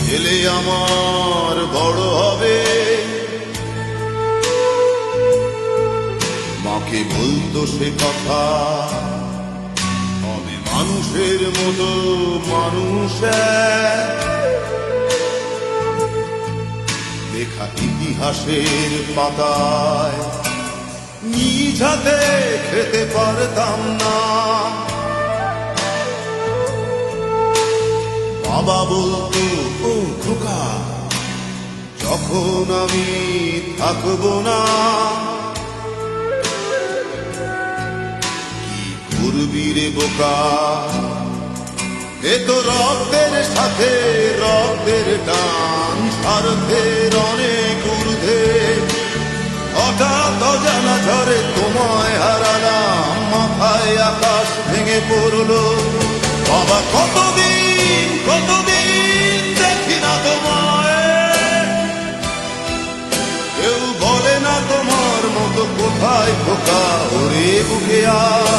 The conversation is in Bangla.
ছেলে আমার বড় হবে, মাকে বলতো সে কথা, হবে মানুষের মতো মানুষ। লেখা ইতিহাসের পাতায় নিজ হাতে খেতে পারতাম না। বাবা বলতো, ও খোকা, যখন আমি থাকবো না, কি করবি রে বোকা, এ তো রক্তের সাথে রক্তের টান, স্বার্থের অনেক ঊর্ধ্বে। হঠাৎ অজানা ঝড়ে তোমায় হারালাম, মাথায় আকাশ ভেঙে পড়লো। বাবা কতদিন কতদিন দেখি না তোমায়, কেউ বলে না তোমার মতো কোথায় খোকা, ওরে বুকে আয়।